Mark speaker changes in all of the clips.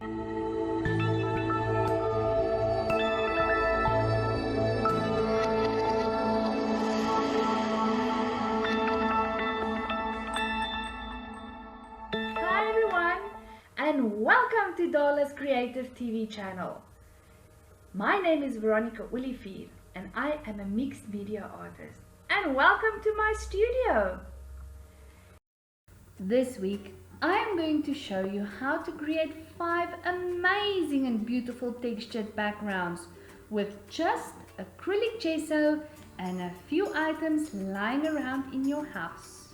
Speaker 1: Hi everyone, and welcome to Dola's Creative TV channel. My name is Veronica Olivier and I am a mixed media artist. And welcome to my studio. This week I am going to show you how to create 5 amazing and beautiful textured backgrounds with just acrylic gesso and a few items lying around in your house.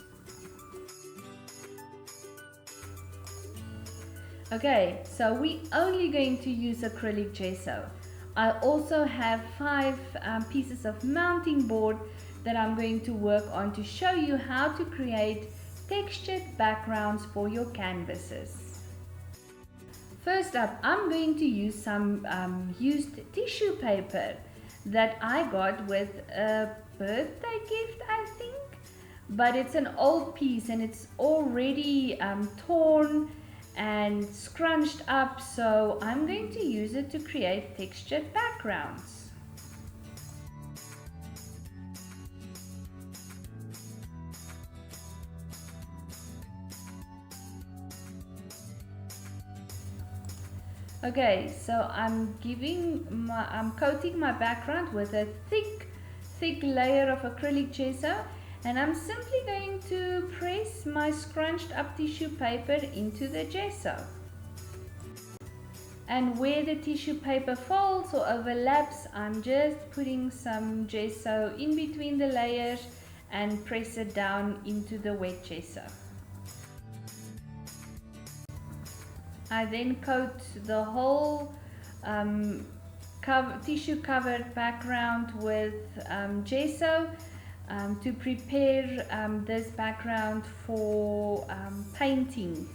Speaker 1: Okay, so we're only going to use acrylic gesso. I also have 5 pieces of mounting board that I'm going to work on to show you how to create textured backgrounds for your canvases. First up, I'm going to use some used tissue paper that I got with a birthday gift, I think. But it's an old piece and it's already torn and scrunched up, so I'm going to use it to create textured backgrounds. Okay, so I'm coating my background with a thick layer of acrylic gesso, and I'm simply going to press my scrunched up tissue paper into the gesso. And where the tissue paper folds or overlaps, I'm just putting some gesso in between the layers and press it down into the wet gesso. I then coat the whole tissue covered background with gesso to prepare this background for painting.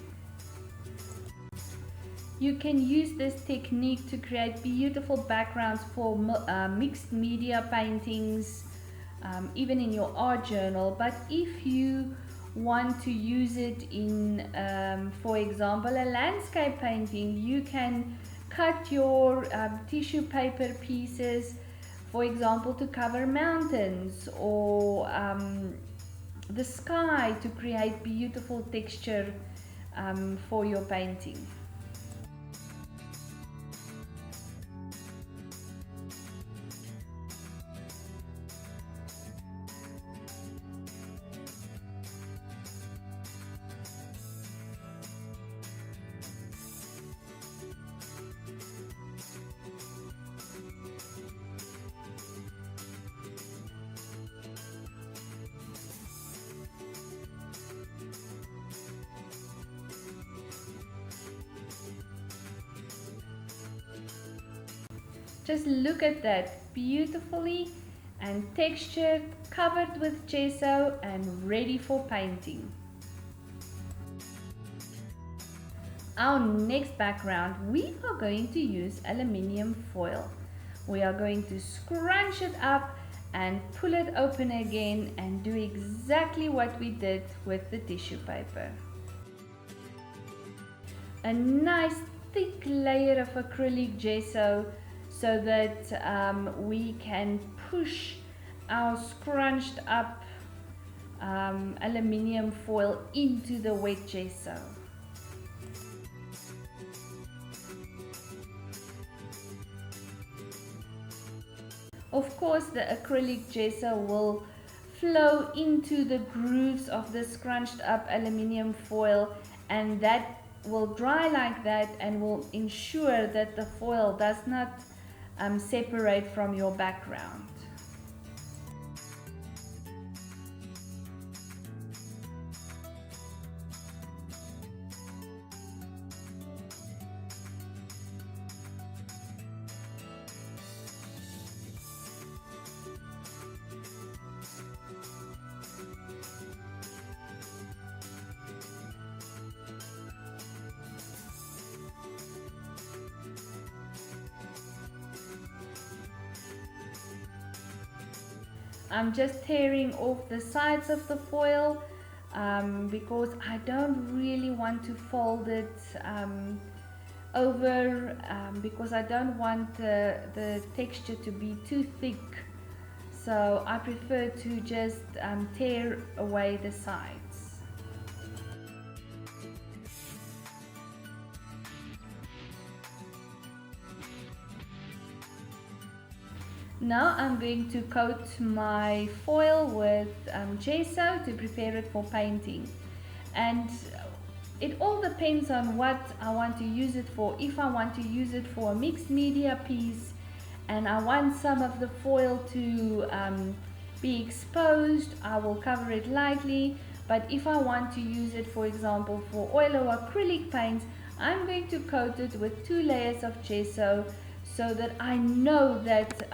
Speaker 1: You can use this technique to create beautiful backgrounds for mixed media paintings, even in your art journal. But if you want to use it in, for example, a landscape painting, you can cut your tissue paper pieces, for example, to cover mountains or the sky, to create beautiful texture for your painting. Just look at that, beautifully and textured, covered with gesso and ready for painting. Our next background, we are going to use aluminium foil. We are going to scrunch it up and pull it open again and do exactly what we did with the tissue paper. A nice thick layer of acrylic gesso so that we can push our scrunched up aluminium foil into the wet gesso. Of course, the acrylic gesso will flow into the grooves of the scrunched up aluminium foil, and that will dry like that and will ensure that the foil does not separate from your background. I'm just tearing off the sides of the foil because I don't really want to fold it over because I don't want the texture to be too thick. So I prefer to just tear away the sides. Now I'm going to coat my foil with gesso to prepare it for painting. And it all depends on what I want to use it for. If I want to use it for a mixed media piece and I want some of the foil to be exposed, I will cover it lightly. But if I want to use it, for example, for oil or acrylic paints, I'm going to coat it with 2 layers of gesso so that I know that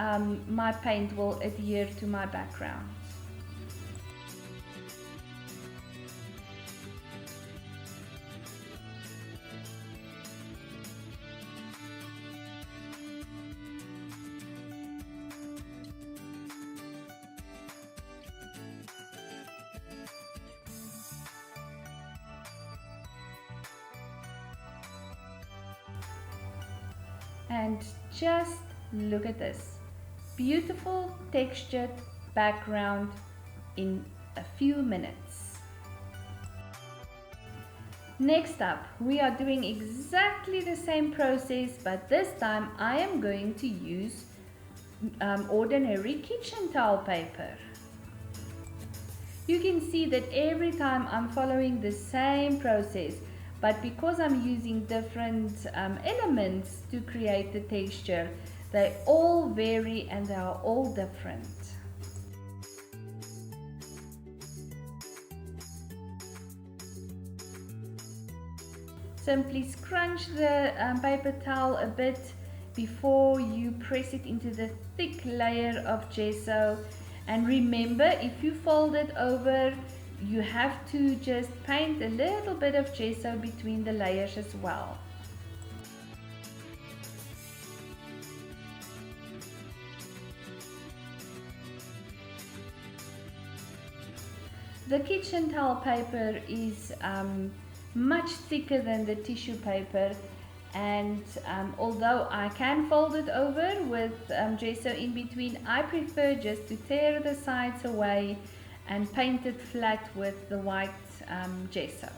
Speaker 1: my paint will adhere to my background. And just look at this beautiful textured background in a few minutes. Next up, we are doing exactly the same process, but this time I am going to use ordinary kitchen towel paper. You can see that every time I'm following the same process, but because I'm using different elements to create the texture, they all vary and they are all different. Simply scrunch the paper towel a bit before you press it into the thick layer of gesso. And remember, if you fold it over, you have to just paint a little bit of gesso between the layers as well. The kitchen towel paper is much thicker than the tissue paper, and although I can fold it over with gesso in between, I prefer just to tear the sides away and paint it flat with the white gesso.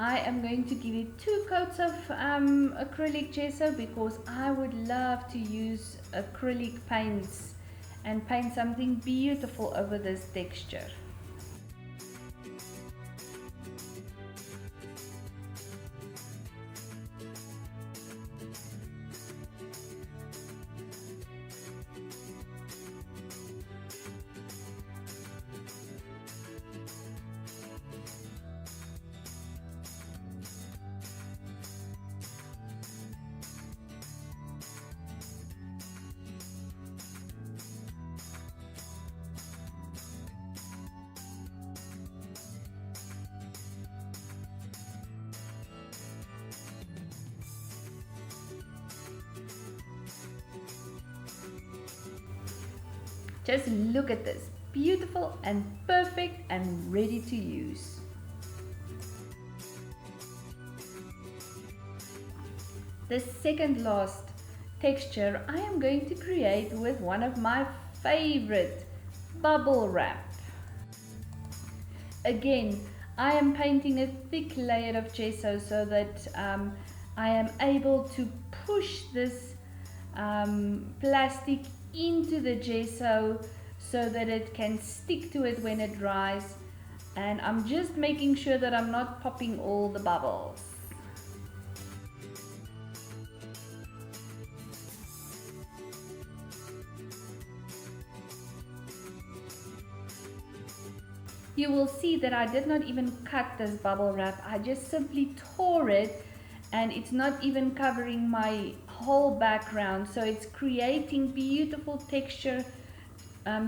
Speaker 1: I am going to give it 2 coats of acrylic gesso because I would love to use acrylic paints and paint something beautiful over this texture. Just look at this beautiful and perfect and ready to use. The second last texture I am going to create with one of my favorite, bubble wrap. Again, I am painting a thick layer of gesso so that I am able to push this plastic into the gesso so that it can stick to it when it dries, and I'm just making sure that I'm not popping all the bubbles. You will see that I did not even cut this bubble wrap, I just simply tore it, and it's not even covering my whole background, so it's creating beautiful texture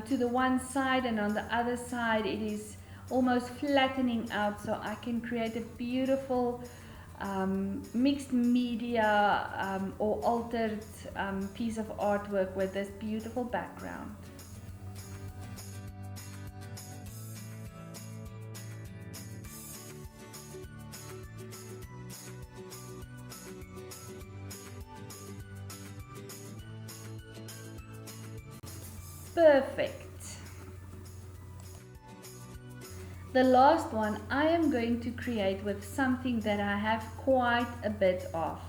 Speaker 1: to the one side, and on the other side it is almost flattening out, so I can create a beautiful mixed media or altered piece of artwork with this beautiful background. Perfect. The last one I am going to create with something that I have quite a bit of.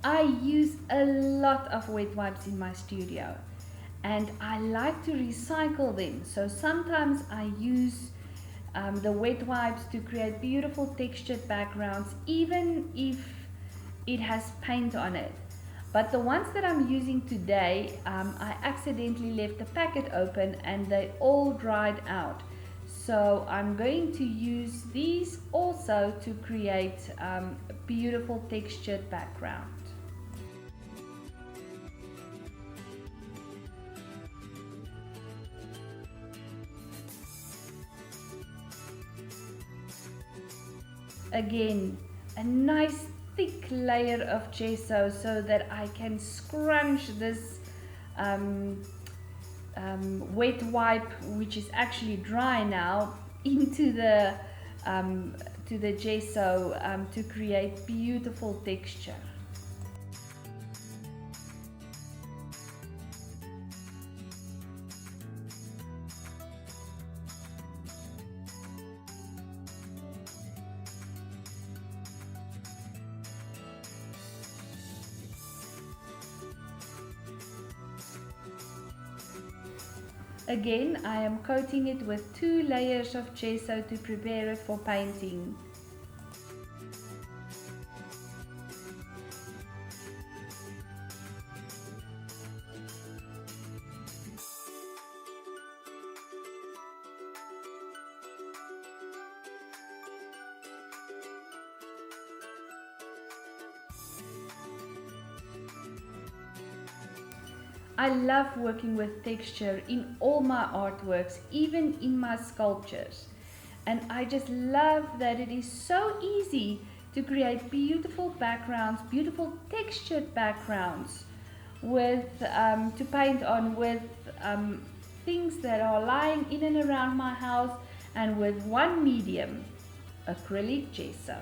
Speaker 1: I use a lot of wet wipes in my studio and I like to recycle them. So sometimes I use the wet wipes to create beautiful textured backgrounds even if it has paint on it. But the ones that I'm using today, I accidentally left the packet open and they all dried out. So I'm going to use these also to create a beautiful textured background. Again, a nice thick layer of gesso so that I can scrunch this wet wipe, which is actually dry now, into the gesso to create beautiful texture. Again, I am coating it with 2 layers of gesso to prepare it for painting. I love working with texture in all my artworks, even in my sculptures. And I just love that it is so easy to create beautiful backgrounds, beautiful textured backgrounds with to paint on with things that are lying in and around my house, and with one medium, acrylic gesso.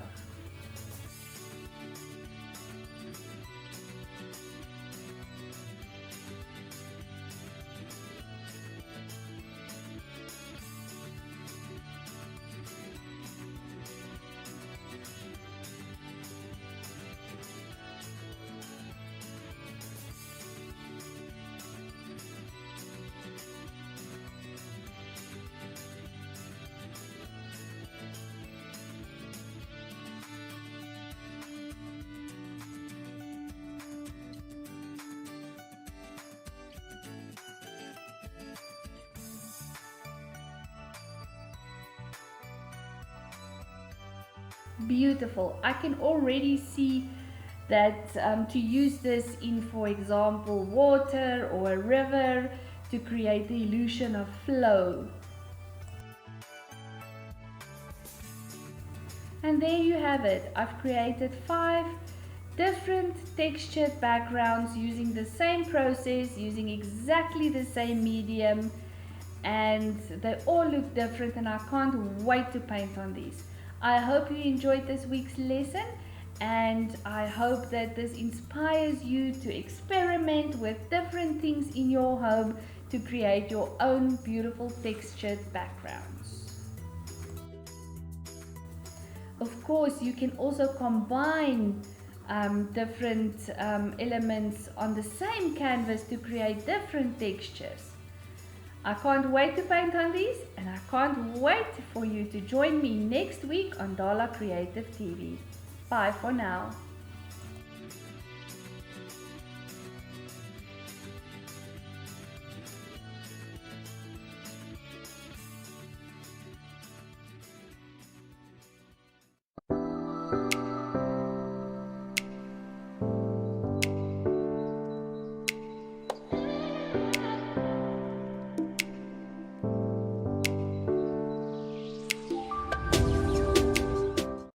Speaker 1: Beautiful. I can already see that to use this in, for example, water or a river to create the illusion of flow. And there you have it. I've created 5 different textured backgrounds using the same process, using exactly the same medium, and they all look different, and I can't wait to paint on these. I hope you enjoyed this week's lesson, and I hope that this inspires you to experiment with different things in your home to create your own beautiful textured backgrounds. Of course, you can also combine different elements on the same canvas to create different textures. I can't wait to paint on these, and I can't wait for you to join me next week on Dala Creative TV. Bye for now.